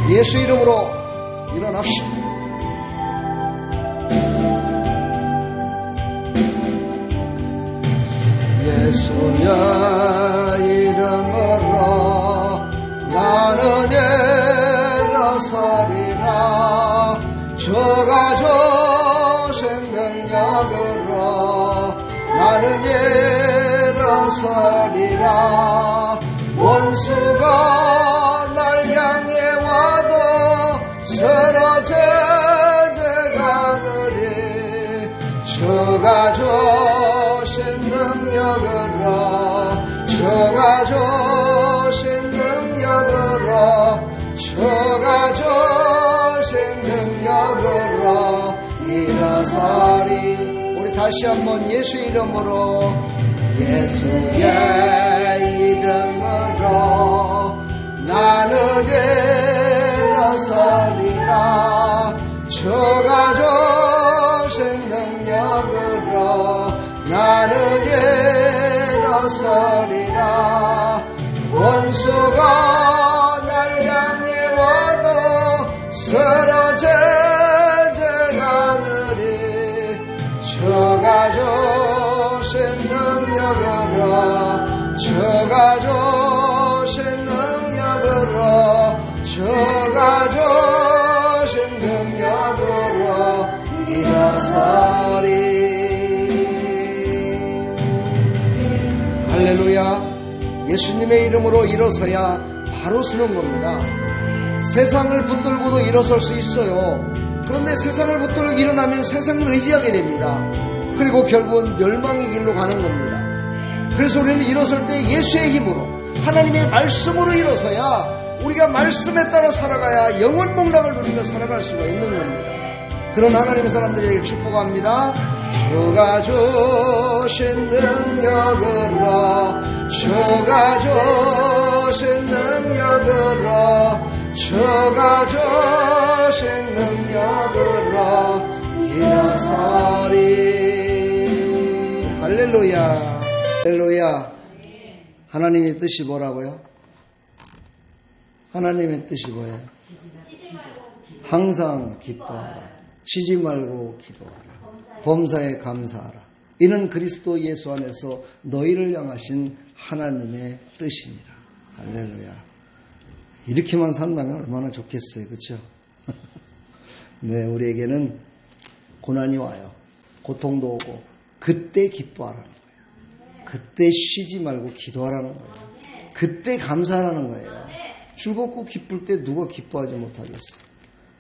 예수 이름으로 일어납시다. 예수의 이름으로 나는 일어서리라. 주가 주신 능력으로 나는 일어서리라. 원수가 날 향해 와도 쓰러져가느니 주가 주신 능력으로 주가 주신 능력으로 주가 주신 능력으로 일어서리. 우리 다시 한번 예수 이름으로 예수의 이름으로 나는 일어서리라. 주가 주신 능력으로 나는 일어서리라. 원수가 날 향해 와도 쓰러져가느니 주가 주신 능력으로 주가 주신 능력으로 주가 주신 능력으로 일어서리. 할렐루야. 예수님의 이름으로 일어서야 바로 서는 겁니다. 세상을 붙들고도 일어설 수 있어요. 그런데 세상을 붙들고 일어나면 세상을 의지하게 됩니다. 그리고 결국은 멸망의 길로 가는 겁니다. 그래서 우리는 일어설 때 예수의 힘으로 하나님의 말씀으로 일어서야 우리가 말씀에 따라 살아가야 영원 복락을 누리며 살아갈 수가 있는 겁니다. 그런 하나님의 사람들에게 축복합니다. 주가 주신 능력으로 주가 주신 능력으로 주가 주신 능력으로 일어서리. 할렐루야. 할렐루야. 하나님의 뜻이 뭐라고요? 하나님의 뜻이 뭐예요? 항상 기뻐하라. 쉬지 말고 기도하라. 범사에 감사하라. 이는 그리스도 예수 안에서 너희를 향하신 하나님의 뜻이니라. 할렐루야. 이렇게만 산다면 얼마나 좋겠어요. 그렇죠? 네, 우리에게는 고난이 와요. 고통도 오고 그때 기뻐하라는 거예요. 그때 쉬지 말고 기도하라는 거예요. 그때 감사하라는 거예요. 즐겁고 기쁠 때 누가 기뻐하지 못하겠어.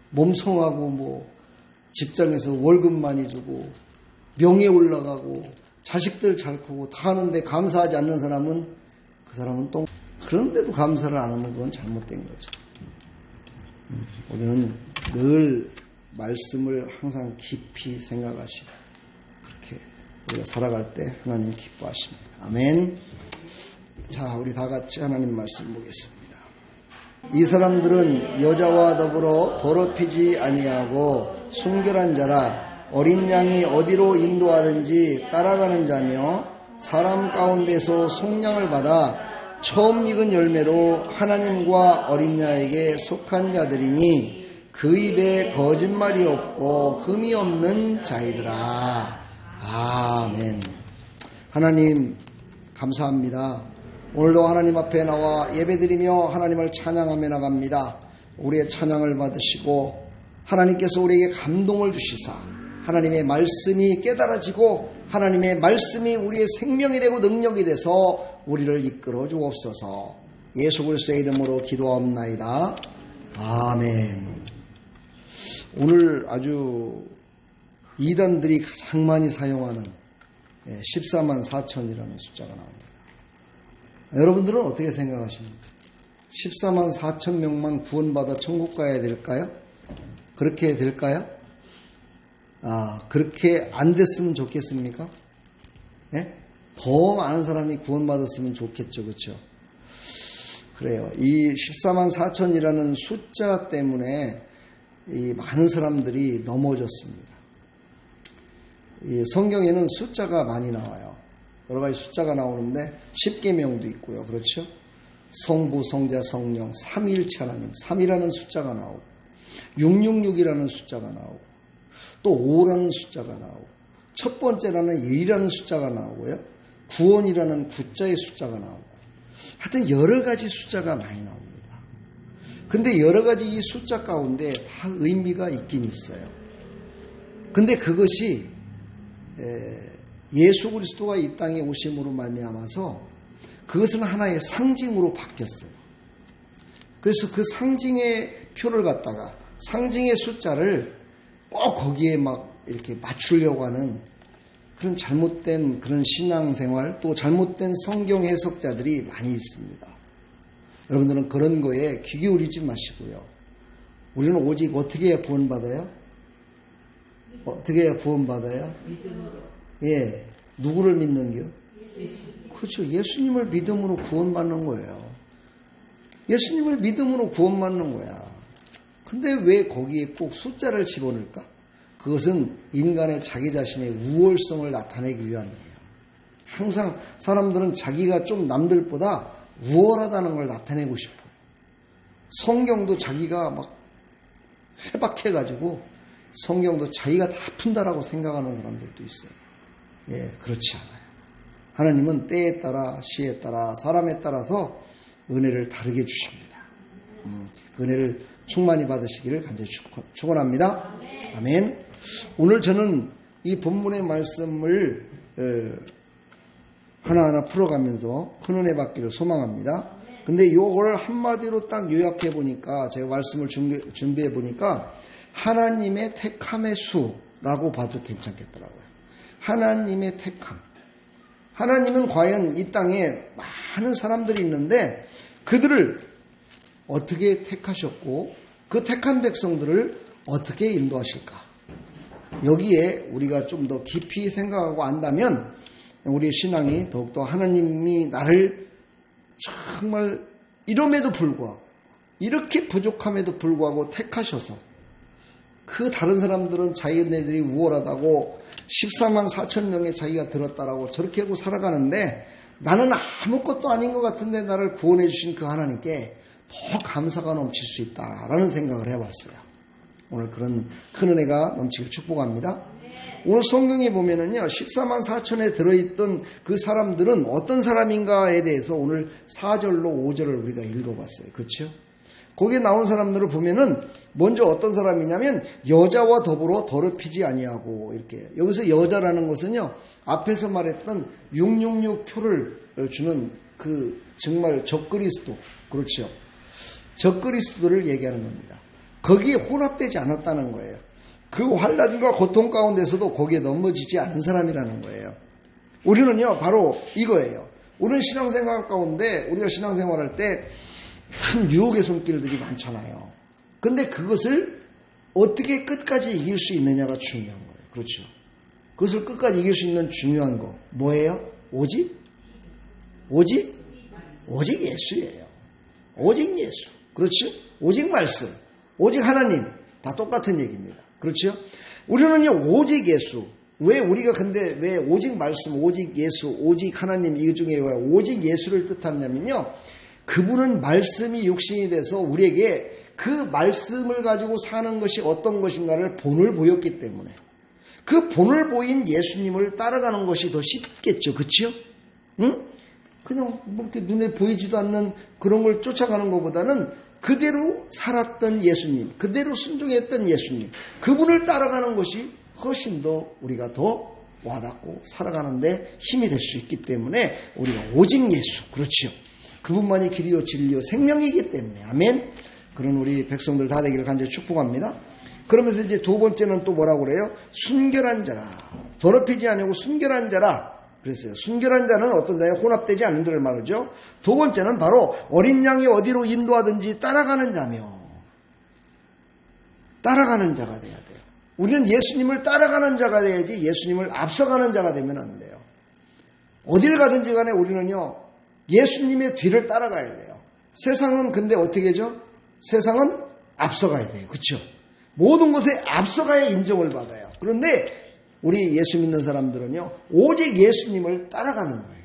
몸성하고 직장에서 월급 많이 주고 명예 올라가고 자식들 잘 크고 다 하는데 감사하지 않는 사람은 그 사람은 똥. 그런데도 감사를 안 하면 그건 잘못된 거죠. 우리는 늘 말씀을 항상 깊이 생각하시고 그렇게 우리가 살아갈 때 하나님 기뻐하십니다. 아멘. 자, 우리 다 같이 하나님 말씀 보겠습니다. 이 사람들은 여자와 더불어 더럽히지 아니하고 순결한 자라. 어린 양이 어디로 인도하든지 따라가는 자며 사람 가운데서 속량을 받아 처음 익은 열매로 하나님과 어린 양에게 속한 자들이니 그 입에 거짓말이 없고 흠이 없는 자이더라. 아멘. 하나님 감사합니다. 오늘도 하나님 앞에 나와 예배드리며 하나님을 찬양하며 나갑니다. 우리의 찬양을 받으시고 하나님께서 우리에게 감동을 주시사 하나님의 말씀이 깨달아지고 하나님의 말씀이 우리의 생명이 되고 능력이 돼서 우리를 이끌어 주옵소서. 예수 그리스도의 이름으로 기도하옵나이다. 아멘. 오늘 아주 이단들이 가장 많이 사용하는 14만 4천이라는 숫자가 나옵니다. 여러분들은 어떻게 생각하십니까? 14만 4천 명만 구원받아 천국 가야 될까요? 그렇게 될까요? 그렇게 안 됐으면 좋겠습니까? 예? 더 많은 사람이 구원받았으면 좋겠죠. 그렇죠? 그래요. 이 14만 4천이라는 숫자 때문에 이 많은 사람들이 넘어졌습니다. 이 성경에는 숫자가 많이 나와요. 여러 가지 숫자가 나오는데 10계명도 있고요. 그렇죠? 성부, 성자, 성령, 삼위일체 하나님, 3이라는 숫자가 나오고 666이라는 숫자가 나오고 또 5라는 숫자가 나오고 첫 번째라는 1이라는 숫자가 나오고요. 구원이라는 9자의 숫자가 나오고 하여튼 여러 가지 숫자가 많이 나옵니다. 근데 여러 가지 이 숫자 가운데 다 의미가 있긴 있어요. 근데 그것이 예수 그리스도가 이 땅에 오심으로 말미암아서 그것은 하나의 상징으로 바뀌었어요. 그래서 그 상징의 표를 갖다가 상징의 숫자를 꼭 거기에 막 이렇게 맞추려고 하는 그런 잘못된 그런 신앙생활 또 잘못된 성경 해석자들이 많이 있습니다. 여러분들은 그런 거에 귀 기울이지 마시고요. 우리는 오직 어떻게 해야 구원받아요? 어떻게 해야 구원받아요? 예, 누구를 믿는겨? 그렇죠. 예수님을 믿음으로 구원받는 거예요. 예수님을 믿음으로 구원받는 거야. 근데 왜 거기에 꼭 숫자를 집어넣을까? 그것은 인간의 자기 자신의 우월성을 나타내기 위함이에요. 항상 사람들은 자기가 좀 남들보다 우월하다는 걸 나타내고 싶어요. 성경도 자기가 막 해박해가지고 성경도 자기가 다 푼다라고 생각하는 사람들도 있어요. 예, 그렇지 않아요. 하나님은 때에 따라 시에 따라 사람에 따라서 은혜를 다르게 주십니다. 그 은혜를 충만히 받으시기를 간절히 축원합니다. 아멘. 오늘 저는 이 본문의 말씀을 하나하나 풀어가면서 큰 은혜 받기를 소망합니다. 근데 이걸 한마디로 딱 요약해 보니까 제가 말씀을 준비해 보니까 하나님의 택함의 수라고 봐도 괜찮겠더라고요. 하나님의 택함. 하나님은 과연 이 땅에 많은 사람들이 있는데 그들을 어떻게 택하셨고 그 택한 백성들을 어떻게 인도하실까? 여기에 우리가 좀 더 깊이 생각하고 안다면 우리의 신앙이 더욱더 하나님이 나를 정말 이럼에도 불구하고 이렇게 부족함에도 불구하고 택하셔서 그 다른 사람들은 자기네들이 우월하다고 14만 4천 명의 자기가 들었다라고 저렇게 하고 살아가는데 나는 아무것도 아닌 것 같은데 나를 구원해 주신 그 하나님께 더 감사가 넘칠 수 있다라는 생각을 해봤어요. 오늘 그런 큰 은혜가 넘치길 축복합니다. 오늘 성경에 보면은요 14만 4천에 들어있던 그 사람들은 어떤 사람인가에 대해서 오늘 4절로 5절을 우리가 읽어봤어요. 그렇죠? 거기에 나온 사람들을 보면은 먼저 어떤 사람이냐면 여자와 더불어 더럽히지 아니하고 이렇게 여기서 여자라는 것은요 앞에서 말했던 666표를 주는 그 정말 적그리스도 그렇죠. 적그리스도를 얘기하는 겁니다. 거기에 혼합되지 않았다는 거예요. 그 환난과 고통 가운데서도 거기에 넘어지지 않은 사람이라는 거예요. 우리는요 바로 이거예요. 우리는 신앙생활 가운데 우리가 신앙생활할 때 큰 유혹의 손길들이 많잖아요. 근데 그것을 어떻게 끝까지 이길 수 있느냐가 중요한 거예요. 그렇죠. 그것을 끝까지 이길 수 있는 중요한 거 뭐예요? 오직 예수예요. 오직 예수. 그렇죠? 오직 말씀. 오직 하나님. 다 똑같은 얘기입니다. 그렇죠? 우리는요 오직 예수. 왜 우리가 근데 왜 오직 말씀, 오직 예수, 오직 하나님 이 중에 왜 오직 예수를 뜻하냐면요. 그분은 말씀이 육신이 돼서 우리에게 그 말씀을 가지고 사는 것이 어떤 것인가를 본을 보였기 때문에 그 본을 보인 예수님을 따라가는 것이 더 쉽겠죠. 그렇죠? 응? 그냥 뭐 이렇게 눈에 보이지도 않는 그런 걸 쫓아가는 것보다는 그대로 살았던 예수님, 그대로 순종했던 예수님, 그분을 따라가는 것이 훨씬 더 우리가 더 와닿고 살아가는데 힘이 될 수 있기 때문에 우리가 오직 예수, 그렇죠. 그분만이 길이요 진리요 생명이기 때문에 아멘. 그런 우리 백성들 다 되기를 간절히 축복합니다. 그러면서 이제 두 번째는 또 뭐라고 그래요? 순결한 자라. 더럽히지 아니고 순결한 자라. 그랬어요. 순결한 자는 어떤 자에 혼합되지 않는 자를 말하죠. 두 번째는 바로 어린 양이 어디로 인도하든지 따라가는 자며 따라가는 자가 돼야 돼요. 우리는 예수님을 따라가는 자가 돼야지 예수님을 앞서가는 자가 되면 안 돼요. 어딜 가든지 간에 우리는요. 예수님의 뒤를 따라가야 돼요. 세상은 근데 어떻게 하죠? 세상은 앞서가야 돼요. 그렇죠? 모든 것에 앞서가야 인정을 받아요. 그런데 우리 예수 믿는 사람들은요. 오직 예수님을 따라가는 거예요.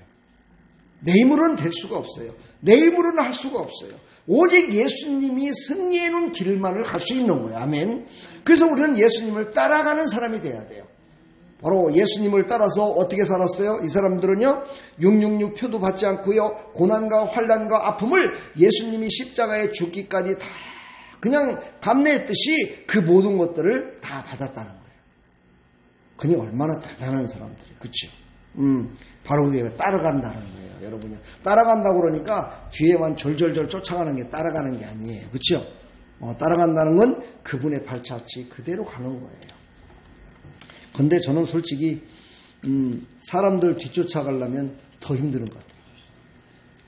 내 힘으로는 될 수가 없어요. 내 힘으로는 할 수가 없어요. 오직 예수님이 승리해 놓은 길만을 갈 수 있는 거예요. 아멘. 그래서 우리는 예수님을 따라가는 사람이 돼야 돼요. 바로 예수님을 따라서 어떻게 살았어요? 이 사람들은요, 666 표도 받지 않고요, 고난과 환난과 아픔을 예수님이 십자가에 죽기까지 다 그냥 감내했듯이 그 모든 것들을 다 받았다는 거예요. 그니 얼마나 대단한 사람들이, 그렇죠? 바로 그게 따라간다는 거예요, 여러분요. 따라간다고 그러니까 뒤에만 절절절 쫓아가는 게 따라가는 게 아니에요, 그렇죠? 따라간다는 건 그분의 발자취 그대로 가는 거예요. 근데 저는 솔직히 사람들 뒤쫓아가려면 더 힘든 것 같아요.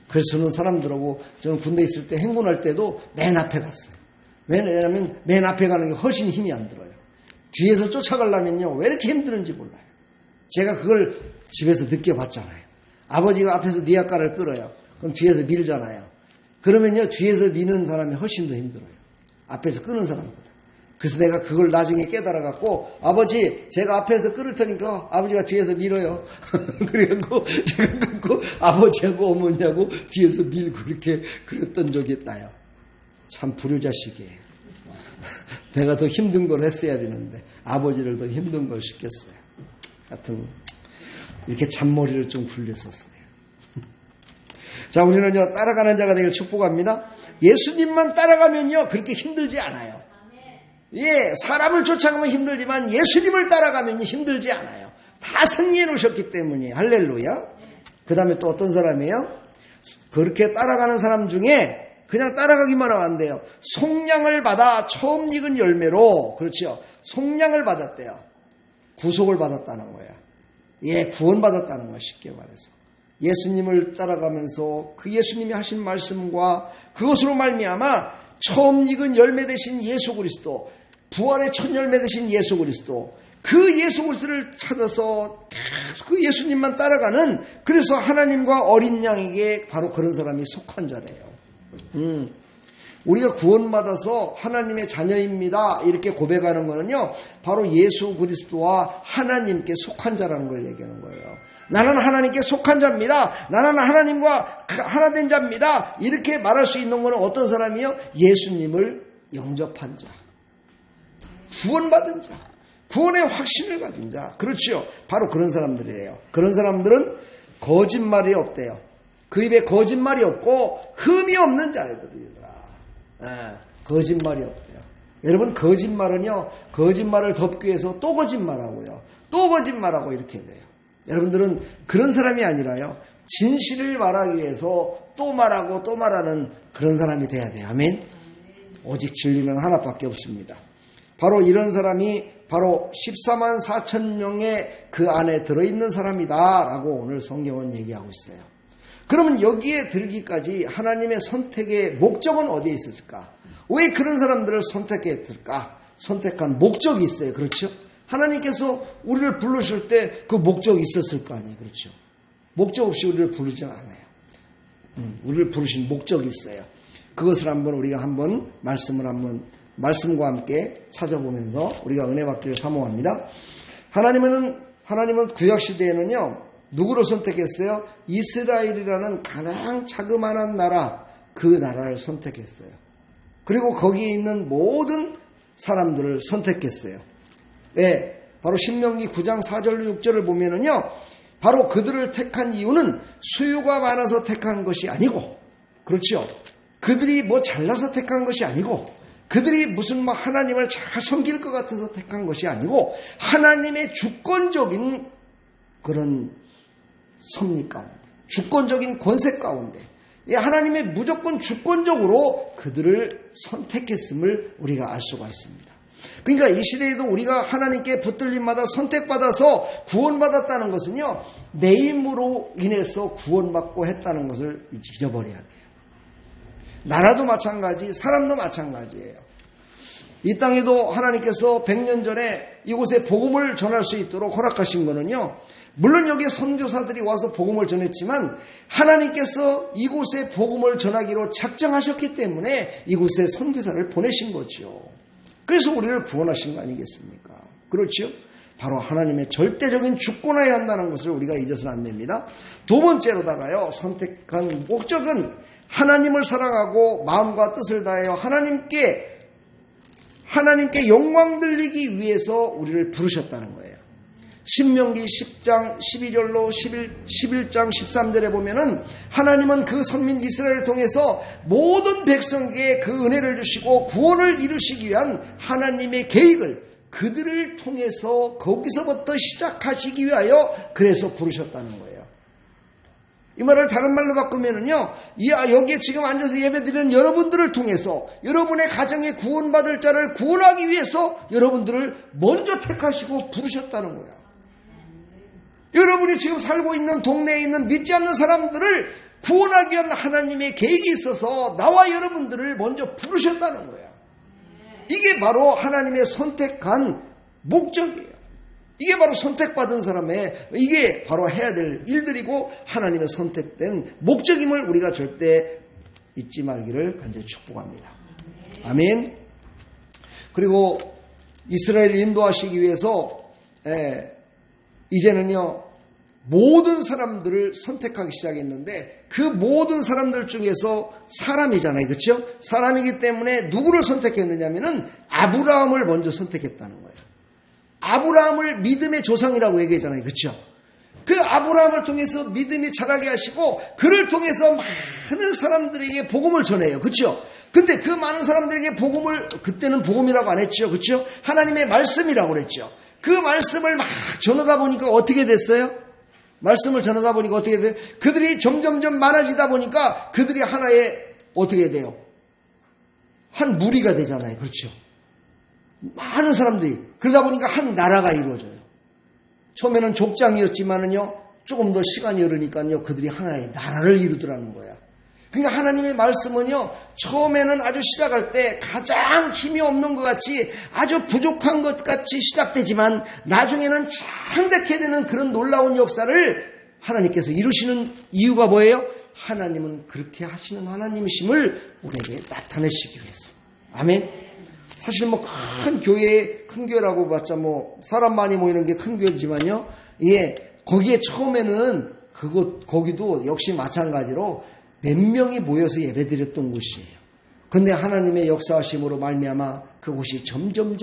그래서 저는 사람들하고, 저는 군대 있을 때 행군할 때도 맨 앞에 갔어요. 왜냐하면 맨 앞에 가는 게 훨씬 힘이 안 들어요. 뒤에서 쫓아가려면요, 왜 이렇게 힘드는지 몰라요. 제가 그걸 집에서 느껴봤잖아요. 아버지가 앞에서 니아까를 끌어요. 그럼 뒤에서 밀잖아요. 그러면요, 뒤에서 미는 사람이 훨씬 더 힘들어요. 앞에서 끄는 사람보다. 그래서 내가 그걸 나중에 깨달아갖고, 아버지, 제가 앞에서 끌을 테니까 아버지가 뒤에서 밀어요. 그래갖고 제가 끊고 아버지하고 어머니하고 뒤에서 밀고 이렇게 그랬던 적이 있나요? 참 불효자식이에요. 내가 더 힘든 걸 했어야 되는데 아버지를 더 힘든 걸 시켰어요. 하여튼 이렇게 잔머리를 좀 굴렸었어요. 자, 우리는요, 따라가는 자가 되길 축복합니다. 예수님만 따라가면요, 그렇게 힘들지 않아요. 예, 사람을 쫓아가면 힘들지만 예수님을 따라가면 힘들지 않아요. 다 승리해 놓으셨기 때문에. 할렐루야. 그 다음에 또 어떤 사람이에요? 그렇게 따라가는 사람 중에 그냥 따라가기만 하면 안 돼요. 속량을 받아 처음 익은 열매로, 그렇죠, 속량을 받았대요. 구속을 받았다는 거예요. 예, 구원받았다는 거예요, 쉽게 말해서. 예수님을 따라가면서 그 예수님이 하신 말씀과 그것으로 말미암아 처음 익은 열매 되신 예수 그리스도, 부활의 첫 열매 되신 예수 그리스도, 그 예수 그리스도를 찾아서 그 예수님만 따라가는, 그래서 하나님과 어린 양에게 바로 그런 사람이 속한 자래요. 우리가 구원받아서 하나님의 자녀입니다 이렇게 고백하는 거는요, 바로 예수 그리스도와 하나님께 속한 자라는 걸 얘기하는 거예요. 나는 하나님께 속한 자입니다. 나는 하나님과 하나 된 자입니다. 이렇게 말할 수 있는 것은 어떤 사람이요? 예수님을 영접한 자, 구원받은 자, 구원의 확신을 가진 자. 그렇죠. 바로 그런 사람들이에요. 그런 사람들은 거짓말이 없대요. 그 입에 거짓말이 없고 흠이 없는 자들이더라. 거짓말이 없대요. 여러분, 거짓말은요, 거짓말을 덮기 위해서 또 거짓말하고요, 또 거짓말하고 이렇게 돼요. 여러분들은 그런 사람이 아니라요, 진실을 말하기 위해서 또 말하고 또 말하는 그런 사람이 돼야 돼요. 아멘. 오직 진리는 하나밖에 없습니다. 바로 이런 사람이 바로 14만 4천 명의 그 안에 들어있는 사람이다 라고 오늘 성경은 얘기하고 있어요. 그러면 여기에 들기까지 하나님의 선택의 목적은 어디에 있었을까? 왜 그런 사람들을 선택했을까? 선택한 목적이 있어요. 그렇죠? 하나님께서 우리를 부르실 때 그 목적이 있었을 거 아니에요. 그렇죠? 목적 없이 우리를 부르진 않아요. 우리를 부르신 목적이 있어요. 그것을 우리가 말씀과 함께 찾아보면서 우리가 은혜 받기를 사모합니다. 하나님은 구약시대에는요, 누구를 선택했어요? 이스라엘이라는 가장 자그마한 나라, 그 나라를 선택했어요. 그리고 거기에 있는 모든 사람들을 선택했어요. 예, 바로 신명기 9장 4절 6절을 보면은요, 바로 그들을 택한 이유는 수요가 많아서 택한 것이 아니고, 그렇죠? 그들이 뭐 잘나서 택한 것이 아니고, 그들이 무슨 하나님을 잘 섬길 것 같아서 택한 것이 아니고, 하나님의 주권적인 그런 섭리 가운데, 주권적인 권세 가운데, 하나님의 무조건 주권적으로 그들을 선택했음을 우리가 알 수가 있습니다. 그러니까 이 시대에도 우리가 하나님께 붙들림마다 선택받아서 구원받았다는 것은요, 내 힘으로 인해서 구원받고 했다는 것을 잊어버려야 돼요. 나라도 마찬가지, 사람도 마찬가지예요. 이 땅에도 하나님께서 100년 전에 이곳에 복음을 전할 수 있도록 허락하신 거는요, 물론 여기에 선교사들이 와서 복음을 전했지만 하나님께서 이곳에 복음을 전하기로 작정하셨기 때문에 이곳에 선교사를 보내신 거죠. 그래서 우리를 구원하신 거 아니겠습니까? 그렇죠? 바로 하나님의 절대적인 주권하에 한다는 것을 우리가 잊어서는 안 됩니다. 두 번째로다가요, 선택한 목적은 하나님을 사랑하고 마음과 뜻을 다하여 하나님께 영광 돌리기 위해서 우리를 부르셨다는 거예요. 신명기 10장 12절로 11장 13절에 보면은 하나님은 그 선민 이스라엘을 통해서 모든 백성에게 그 은혜를 주시고 구원을 이루시기 위한 하나님의 계획을 그들을 통해서 거기서부터 시작하시기 위하여 그래서 부르셨다는 거예요. 이 말을 다른 말로 바꾸면은요, 여기에 지금 앉아서 예배드리는 여러분들을 통해서 여러분의 가정에 구원받을 자를 구원하기 위해서 여러분들을 먼저 택하시고 부르셨다는 거예요. 여러분이 지금 살고 있는 동네에 있는 믿지 않는 사람들을 구원하기 위한 하나님의 계획이 있어서 나와 여러분들을 먼저 부르셨다는 거예요. 이게 바로 하나님의 선택한 목적이에요. 이게 바로 선택받은 사람의 이게 바로 해야 될 일들이고 하나님의 선택된 목적임을 우리가 절대 잊지 말기를 간절히 축복합니다. 아멘. 그리고 이스라엘을 인도하시기 위해서 이제는요 모든 사람들을 선택하기 시작했는데 그 모든 사람들 중에서 사람이잖아요. 그렇죠? 사람이기 때문에 누구를 선택했느냐면은 아브라함을 먼저 선택했다는 거예요. 아브라함을 믿음의 조상이라고 얘기했잖아요. 그렇죠? 그 아브라함을 통해서 믿음이 자라게 하시고 그를 통해서 많은 사람들에게 복음을 전해요. 그렇죠? 근데 그 많은 사람들에게 복음을 그때는 복음이라고 안 했죠. 그렇죠? 하나님의 말씀이라고 그랬죠. 그 말씀을 막 전하다 보니까 어떻게 됐어요? 말씀을 전하다 보니까 어떻게 돼요? 그들이 점점점 많아지다 보니까 그들이 하나의 어떻게 돼요? 한 무리가 되잖아요. 그렇죠? 많은 사람들이 그러다 보니까 한 나라가 이루어져요. 처음에는 족장이었지만은요 조금 더 시간이 흐르니까요 그들이 하나의 나라를 이루더라는 거야. 그러니까 하나님의 말씀은요 처음에는 아주 시작할 때 가장 힘이 없는 것 같이 아주 부족한 것 같이 시작되지만 나중에는 창대케 되는 그런 놀라운 역사를 하나님께서 이루시는 이유가 뭐예요? 하나님은 그렇게 하시는 하나님이심을 우리에게 나타내시기 위해서. 아멘. 사실 뭐 큰 교회라고 봤자 뭐 사람 많이 모이는 게 큰 교회지만요. 거기에 처음에는 거기도 역시 마찬가지로 몇 명이 모여서 예배드렸던 곳이에요. 근데 하나님의 역사하심으로 말미암아 그곳이 점점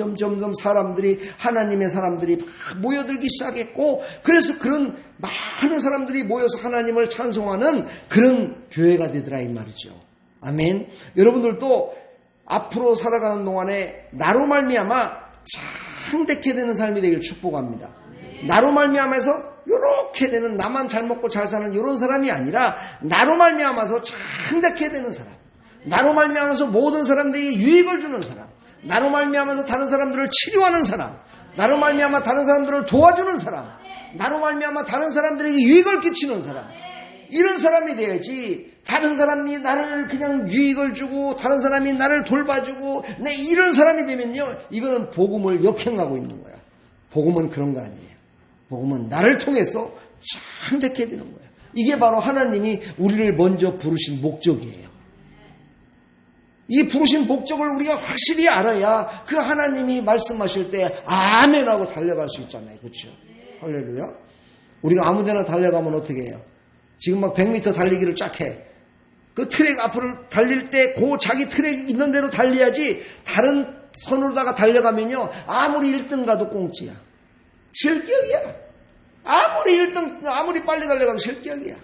하나님의 사람들이 막 모여들기 시작했고 그래서 그런 많은 사람들이 모여서 하나님을 찬송하는 그런 교회가 되더라 이 말이죠. 아멘. 여러분들도 앞으로 살아가는 동안에 나로 말미암아 창대케 되는 삶이 되길 축복합니다. 나로 말미암아서 이렇게 되는 나만 잘 먹고 잘 사는 이런 사람이 아니라 나로 말미암아서 창대케 되는 사람, 나로 말미암아서 모든 사람들에게 유익을 주는 사람, 나로 말미암아서 다른 사람들을 치료하는 사람, 나로 말미암아 다른 사람들을 도와주는 사람, 나로 말미암아 다른 사람들에게 유익을 끼치는 사람, 이런 사람이 돼야지. 다른 사람이 나를 그냥 유익을 주고 다른 사람이 나를 돌봐주고 이런 사람이 되면요 이거는 복음을 역행하고 있는 거야. 복음은 그런 거 아니에요. 복음은 나를 통해서 창대케 되는 거예요. 이게 바로 하나님이 우리를 먼저 부르신 목적이에요. 이 부르신 목적을 우리가 확실히 알아야 그 하나님이 말씀하실 때 아멘 하고 달려갈 수 있잖아요. 그렇죠? 할렐루야. 우리가 아무데나 달려가면 어떻게 해요? 지금 막 100m 달리기를 쫙 해. 그 트랙 앞으로 달릴 때 그 자기 트랙 있는 대로 달려야지 다른 선으로다가 달려가면요 아무리 1등 가도 꽁찌야. 실격이야. 아무리 빨리 달려가도 실격이야.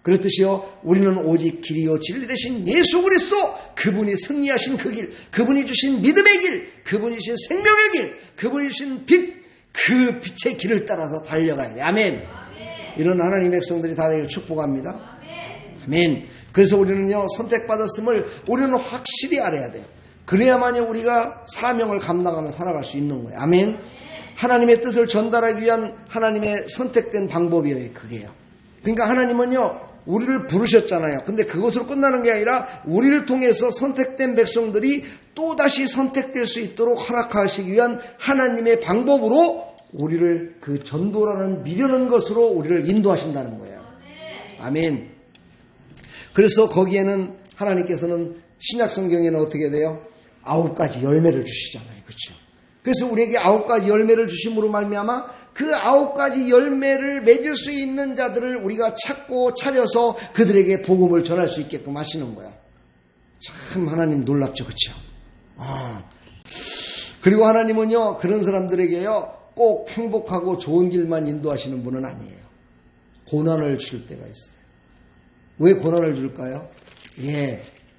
그렇듯이요 우리는 오직 길이요 진리 되신 예수 그리스도 그분이 승리하신 그 길, 그분이 주신 믿음의 길, 그분이 주신 생명의 길, 그분이 주신 빛, 그 빛의 길을 따라서 달려가야 돼. 아멘. 이런 하나님의 백성들이 다 되길 축복합니다. 아멘. 그래서 우리는요 선택받았음을 우리는 확실히 알아야 돼요. 그래야만이 우리가 사명을 감당하며 살아갈 수 있는 거예요. 아멘. 하나님의 뜻을 전달하기 위한 하나님의 선택된 방법이에요. 그게요. 그러니까 하나님은요 우리를 부르셨잖아요. 근데 그것으로 끝나는 게 아니라 우리를 통해서 선택된 백성들이 또다시 선택될 수 있도록 허락하시기 위한 하나님의 방법으로 우리를 그 전도라는 미련한 것으로 우리를 인도하신다는 거예요. 아멘. 그래서 거기에는 하나님께서는 신약 성경에는 어떻게 돼요? 9가지 열매를 주시잖아요. 그렇죠? 그래서 우리에게 9가지 열매를 주심으로 말미암아 그 9가지 열매를 맺을 수 있는 자들을 우리가 찾고 찾아서 그들에게 복음을 전할 수 있게끔 하시는 거야. 참 하나님 놀랍죠, 그렇죠? 그리고 하나님은요 그런 사람들에게요 꼭 행복하고 좋은 길만 인도하시는 분은 아니에요. 고난을 줄 때가 있어요. 왜 고난을 줄까요?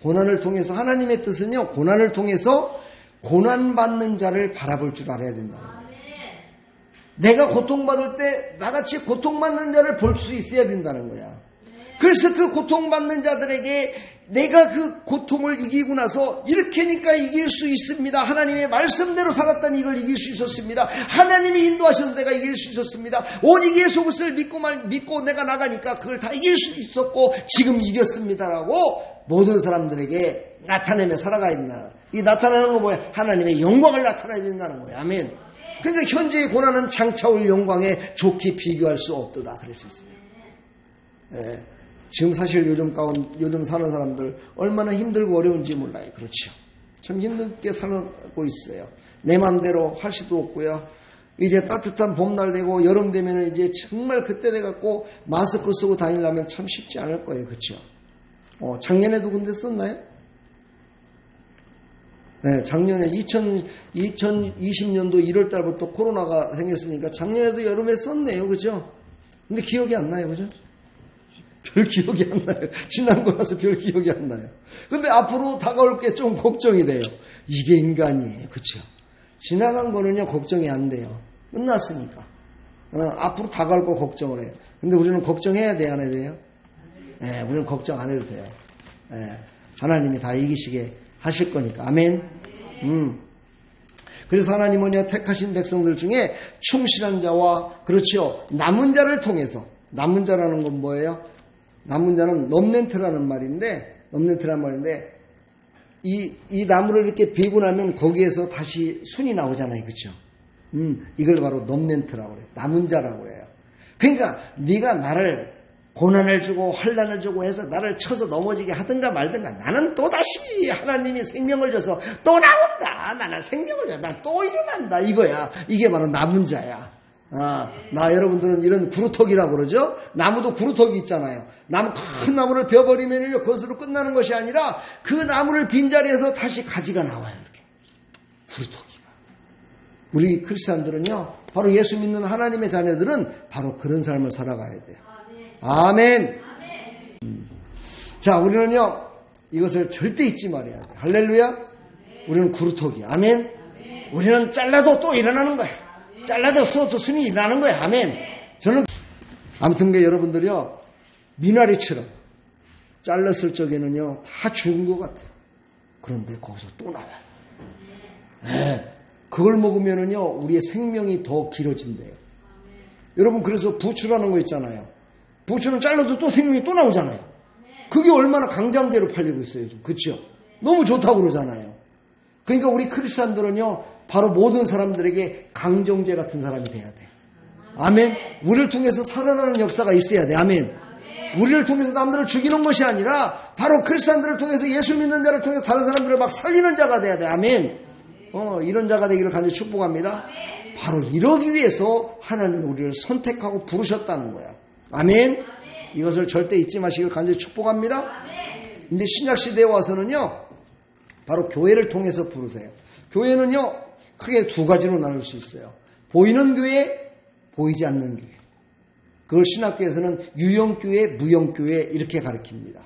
고난을 통해서 하나님의 뜻은요 고난을 통해서 고난받는 자를 바라볼 줄 알아야 된다는 거예요. 내가 고통받을 때 나같이 고통받는 자를 볼 수 있어야 된다는 거야. 그래서 그 고통받는 자들에게 내가 그 고통을 이기고 나서 이렇게니까 이길 수 있습니다. 하나님의 말씀대로 살았다니 이걸 이길 수 있었습니다. 하나님이 인도하셔서 내가 이길 수 있었습니다. 오직 예수 그리스도를 믿고 내가 나가니까 그걸 다 이길 수 있었고 지금 이겼습니다라고 모든 사람들에게 나타내며 살아가야 된다. 이 나타나는 건 뭐야? 하나님의 영광을 나타내야 된다는 거야. 아멘. 그러니까 현재의 고난은 장차올 영광에 좋게 비교할 수 없도다 그랬었어요. 지금 사실 요즘 사는 사람들 얼마나 힘들고 어려운지 몰라요. 그렇죠. 참 힘들게 살고 있어요. 내 마음대로 할 수도 없고요. 이제 따뜻한 봄날 되고 여름 되면 이제 정말 그때 돼갖고 마스크 쓰고 다니려면 참 쉽지 않을 거예요. 그렇죠. 작년에도 근데 썼나요? 네, 작년에 2020년도 1월 달부터 코로나가 생겼으니까 작년에도 여름에 썼네요. 그죠? 근데 기억이 안 나요. 그죠? 별 기억이 안 나요. 지난 거라서 별 기억이 안 나요. 근데 앞으로 다가올 게 좀 걱정이 돼요. 이게 인간이에요. 그쵸? 지나간 거는요, 걱정이 안 돼요. 끝났으니까. 앞으로 다가올 거 걱정을 해요. 근데 우리는 걱정해야 돼요, 안 해야 돼요? 네, 우리는 걱정 안 해도 돼요. 네, 하나님이 다 이기시게 하실 거니까. 아멘. 그래서 하나님은요, 택하신 백성들 중에 충실한 자와, 그렇죠. 남은 자를 통해서, 남은 자라는 건 뭐예요? 남은 자는 럼넨트라는 말인데, 이 나무를 이렇게 베고 나면 거기에서 다시 순이 나오잖아요. 그렇죠? 이걸 바로 럼넨트라고 그래요. 남은 자라고 그래요. 그러니까 네가 나를 고난을 주고 환난을 주고 해서 나를 쳐서 넘어지게 하든가 말든가 나는 또다시 하나님이 생명을 줘서 또 나온다. 나는 생명을 줘. 난 또 일어난다. 이거야. 이게 바로 남은 자야. 나 여러분들은 이런 구루터기라고 그러죠? 나무도 구루터기 있잖아요. 큰 나무를 베어버리면 그것으로 끝나는 것이 아니라 그 나무를 빈자리에서 다시 가지가 나와요. 이렇게. 구루터기가. 우리 크리스찬들은요, 바로 예수 믿는 하나님의 자녀들은 바로 그런 삶을 살아가야 돼요. 아멘. 자, 우리는요, 이것을 절대 잊지 말아야 돼요. 할렐루야. 우리는 구루터기. 아멘. 우리는 잘라도 또 일어나는 거야. 잘라도 또 순이 일어나는 거야. 아멘. 저는 아무튼 여러분들이요, 미나리처럼 잘랐을 적에는요 다 죽은 것 같아요. 그런데 거기서 또 나와요. 네, 그걸 먹으면은요 우리의 생명이 더 길어진대요. 여러분, 그래서 부추라는 거 있잖아요. 부추는 잘라도 또 생명이 또 나오잖아요. 그게 얼마나 강장제로 팔리고 있어요. 그렇죠? 너무 좋다고 그러잖아요. 그러니까 우리 크리스찬들은요 바로 모든 사람들에게 강정제 같은 사람이 돼야 돼. 아멘. 우리를 통해서 살아나는 역사가 있어야 돼. 아멘. 우리를 통해서 남들을 죽이는 것이 아니라 바로 크리스찬들을 통해서 예수 믿는 자를 통해서 다른 사람들을 막 살리는 자가 돼야 돼. 아멘. 이런 자가 되기를 간절히 축복합니다. 바로 이러기 위해서 하나님이 우리를 선택하고 부르셨다는 거야. 아멘. 이것을 절대 잊지 마시길 간절히 축복합니다. 이제 신약시대에 와서는요 바로 교회를 통해서 부르세요. 교회는요 크게 두 가지로 나눌 수 있어요. 보이는 교회, 보이지 않는 교회. 그걸 신학교에서는 유형교회, 무형교회 이렇게 가르칩니다.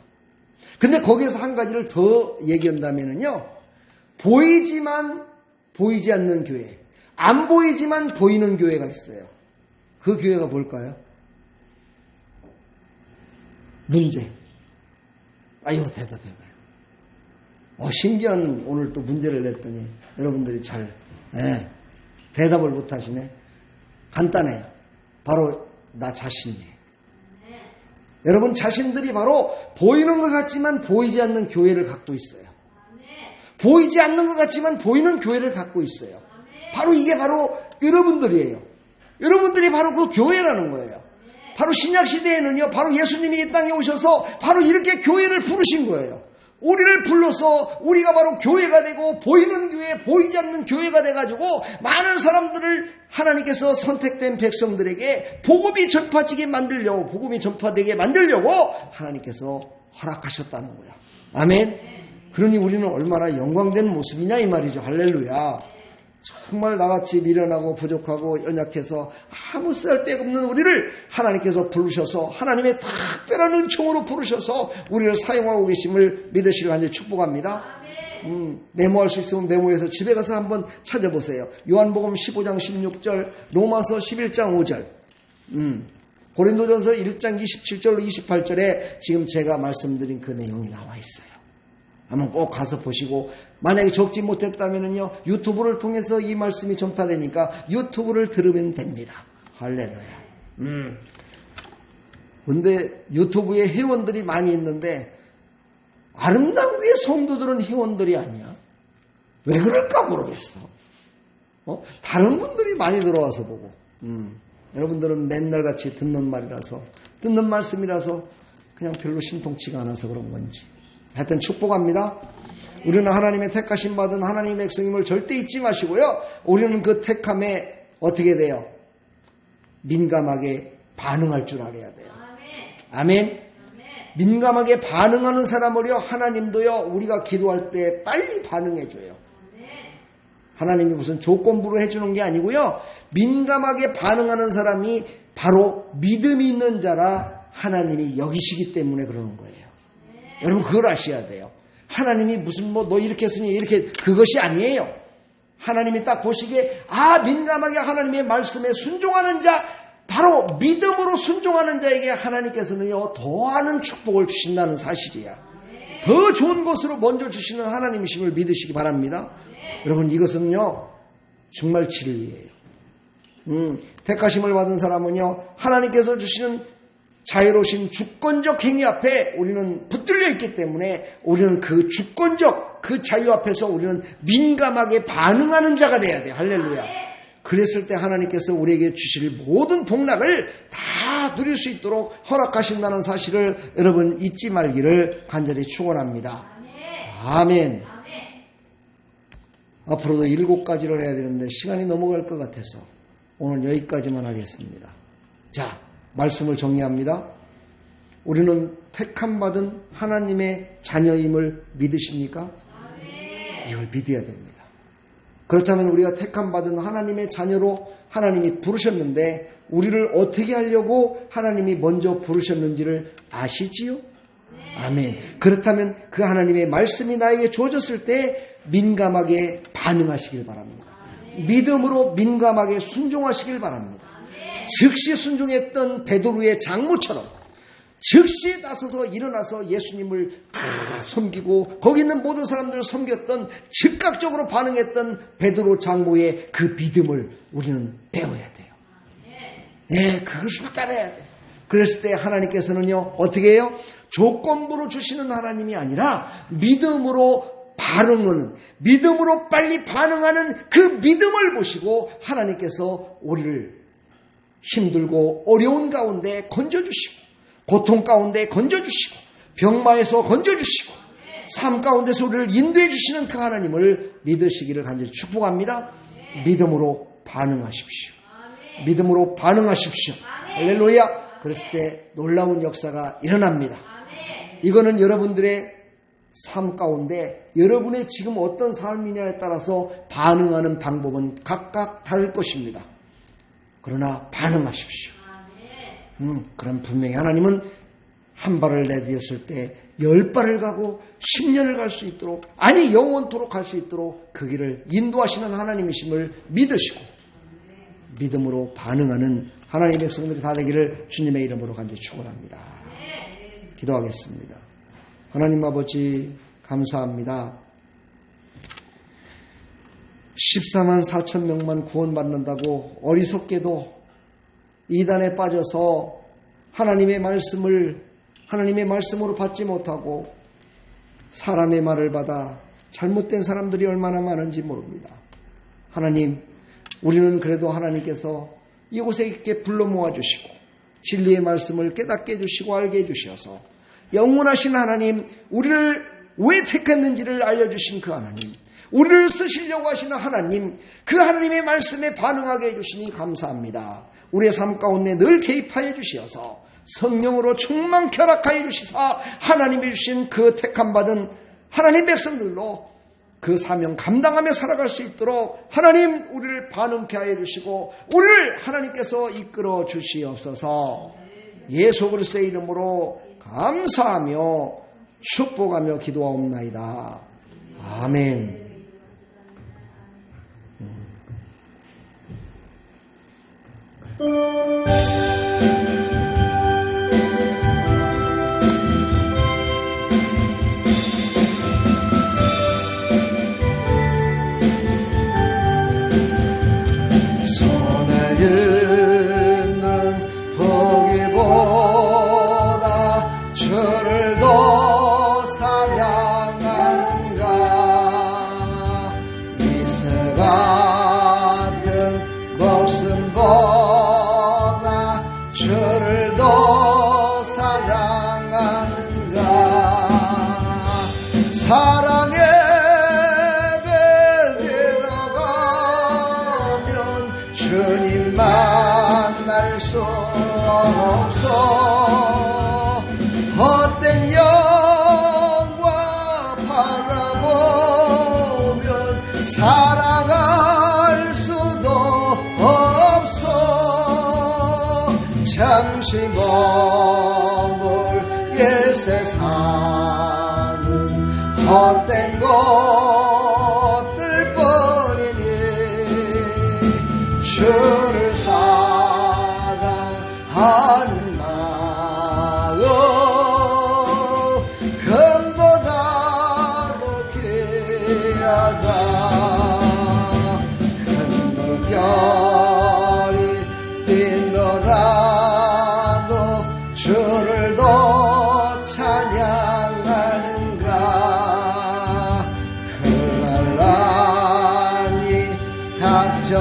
근데 거기에서 한 가지를 더 얘기한다면요, 보이지만 보이지 않는 교회, 안 보이지만 보이는 교회가 있어요. 그 교회가 뭘까요? 문제. 아유, 대답해봐요. 신기한 오늘 또 문제를 냈더니 여러분들이 잘 대답을 못하시네. 간단해요. 바로 나 자신이에요. 여러분 자신들이 바로 보이는 것 같지만 보이지 않는 교회를 갖고 있어요. 보이지 않는 것 같지만 보이는 교회를 갖고 있어요. 바로 이게 바로 여러분들이에요. 여러분들이 바로 그 교회라는 거예요. 바로 신약시대에는요 바로 예수님이 이 땅에 오셔서 바로 이렇게 교회를 부르신 거예요. 우리를 불러서 우리가 바로 교회가 되고 보이는 교회, 보이지 않는 교회가 돼가지고 많은 사람들을 하나님께서 선택된 백성들에게 복음이 전파되게 만들려고 하나님께서 허락하셨다는 거야. 아멘. 그러니 우리는 얼마나 영광된 모습이냐 이 말이죠. 할렐루야. 정말 나같이 미련하고 부족하고 연약해서 아무 쓸데없는 우리를 하나님께서 부르셔서 하나님의 특별한 은총으로 부르셔서 우리를 사용하고 계심을 믿으시길 간절히 축복합니다. 메모할 수 있으면 메모해서 집에 가서 한번 찾아보세요. 요한복음 15장 16절, 로마서 11장 5절, 고린도전서 1장 27절로 28절에 지금 제가 말씀드린 그 내용이 나와 있어요. 한번 꼭 가서 보시고, 만약에 적지 못했다면요, 유튜브를 통해서 이 말씀이 전파되니까 유튜브를 들으면 됩니다. 할렐루야. 근데 유튜브에 회원들이 많이 있는데 아름다운 교회 성도들은 회원들이 아니야. 왜 그럴까 모르겠어. 다른 분들이 많이 들어와서 보고, 여러분들은 맨날 같이 듣는 말씀이라서 그냥 별로 신통치가 않아서 그런 건지. 하여튼 축복합니다. 우리는 하나님의 택하심 받은 하나님의 백성임을 절대 잊지 마시고요. 우리는 그 택함에 어떻게 돼요? 민감하게 반응할 줄 알아야 돼요. 아멘. 민감하게 반응하는 사람을요, 하나님도요, 우리가 기도할 때 빨리 반응해줘요. 하나님이 무슨 조건부로 해주는 게 아니고요, 민감하게 반응하는 사람이 바로 믿음이 있는 자라 하나님이 여기시기 때문에 그러는 거예요. 여러분 그걸 아셔야 돼요. 하나님이 무슨 너 이렇게 했으니 이렇게, 그것이 아니에요. 하나님이 딱 보시기에 민감하게 하나님의 말씀에 순종하는 자, 바로 믿음으로 순종하는 자에게 하나님께서는요 더하는 축복을 주신다는 사실이야. 더 좋은 것으로 먼저 주시는 하나님이심을 믿으시기 바랍니다. 여러분 이것은요 정말 진리예요. 택하심을 받은 사람은요 하나님께서 주시는 자유로우신 주권적 행위 앞에 우리는 붙들려 있기 때문에 우리는 그 주권적 그 자유 앞에서 우리는 민감하게 반응하는 자가 돼야 돼요. 할렐루야. 그랬을 때 하나님께서 우리에게 주실 모든 복락을 다 누릴 수 있도록 허락하신다는 사실을 여러분 잊지 말기를 간절히 축원합니다. 아멘. 앞으로도 7가지를 해야 되는데 시간이 넘어갈 것 같아서 오늘 여기까지만 하겠습니다. 자, 말씀을 정리합니다. 우리는 택함받은 하나님의 자녀임을 믿으십니까? 이걸 믿어야 됩니다. 그렇다면 우리가 택함받은 하나님의 자녀로 하나님이 부르셨는데 우리를 어떻게 하려고 하나님이 먼저 부르셨는지를 아시지요? 아멘. 그렇다면 그 하나님의 말씀이 나에게 주어졌을 때 민감하게 반응하시길 바랍니다. 믿음으로 민감하게 순종하시길 바랍니다. 즉시 순종했던 베드로의 장모처럼 즉시 나서서 일어나서 예수님을 섬기고 거기 있는 모든 사람들을 섬겼던, 즉각적으로 반응했던 베드로 장모의 그 믿음을 우리는 배워야 돼요. 네, 그것을 따라야 돼요. 그랬을 때 하나님께서는요 어떻게 해요? 조건부로 주시는 하나님이 아니라 믿음으로 반응하는, 믿음으로 빨리 반응하는 그 믿음을 보시고 하나님께서 우리를 힘들고 어려운 가운데 건져주시고, 고통 가운데 건져주시고, 병마에서 건져주시고, 삶 가운데서 우리를 인도해 주시는 그 하나님을 믿으시기를 간절히 축복합니다. 믿음으로 반응하십시오. 믿음으로 반응하십시오. 할렐루야. 그랬을 때 놀라운 역사가 일어납니다. 이거는 여러분들의 삶 가운데 여러분의 지금 어떤 삶이냐에 따라서 반응하는 방법은 각각 다를 것입니다. 그러나 반응하십시오. 그럼 분명히 하나님은 한 발을 내디뎠을 때 10발을 가고 10년을 갈 수 있도록, 아니 영원토록 갈 수 있도록 그 길을 인도하시는 하나님이심을 믿으시고 믿음으로 반응하는 하나님의 백성들이 다 되기를 주님의 이름으로 간절히 축원합니다. 기도하겠습니다. 하나님 아버지 감사합니다. 14만 4천 명만 구원받는다고 어리석게도 이단에 빠져서 하나님의 말씀으로 받지 못하고 사람의 말을 받아 잘못된 사람들이 얼마나 많은지 모릅니다. 하나님, 우리는 그래도 하나님께서 이곳에 있게 불러 모아주시고 진리의 말씀을 깨닫게 해주시고 알게 해주셔서 영원하신 하나님, 우리를 왜 택했는지를 알려주신 그 하나님, 우리를 쓰시려고 하시는 하나님, 그 하나님의 말씀에 반응하게 해주시니 감사합니다. 우리의 삶 가운데 늘 개입하여 주시어서 성령으로 충만케 허락하여 주시사 하나님이 주신 그 택함받은 하나님 백성들로 그 사명 감당하며 살아갈 수 있도록 하나님 우리를 반응케 하여 주시고 우리를 하나님께서 이끌어 주시옵소서. 예수 그리스도의 이름으로 감사하며 축복하며 기도하옵나이다. 아멘. 손에 있는 보기보다 주를 더 사랑하는가. 이슬 같은 목숨보다 주를 더 사랑하는가. 사랑의 주님 만날 수 없어. 헛된 영과 바라보면 살아갈 수도 없어. 잠시 머물 옛 세상은 헛된 것들 뿐이니 주를 사랑하는 마음 금보다도 귀하다. 큰 물결이 뛰노라도 주를 더 찬양하는가. 그 난란이 닥쳐와도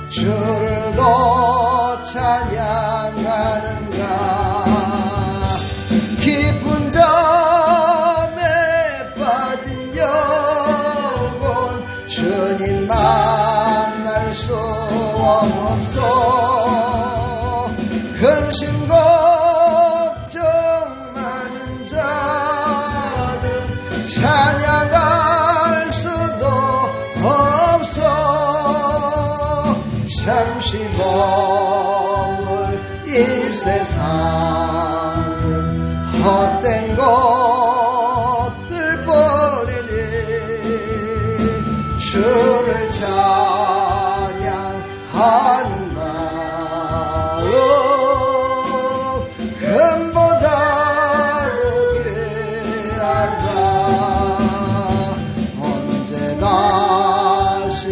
주를 더 찬양하는가. 깊은 잠에 빠진 영혼 주님 만날 수 없어. 근심 걱정 많은 자는 찬양할 수도 없어. 잠시 머물 이 세상은 헛된 것들 뿐이니 주를 찬양하는 마음 금보다도 귀하다. 언제 다시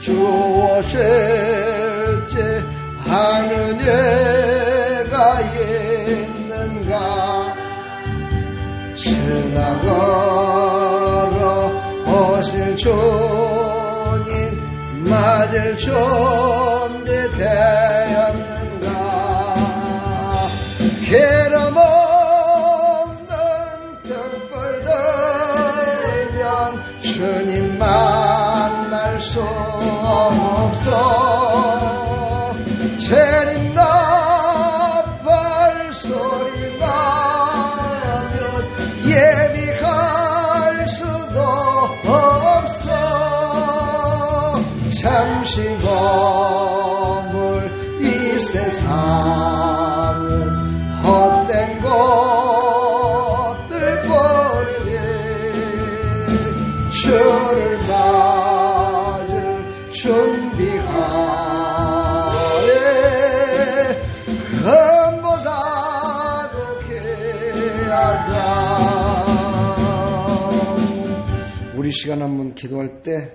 주오실지 하는 예가 있는가. 지나가러 오실 주님 맞을 준비 되었는가. 기름 없는 등불 들면 주님 만날 수 없어. 재림 나팔 소리 나면 예비할 수도 없어. 잠시 머물 이 세상은 헛된 것들 뿐이니 주를 맞을 준비하에 금보다도 귀하다. 우리 시간 한번 기도할 때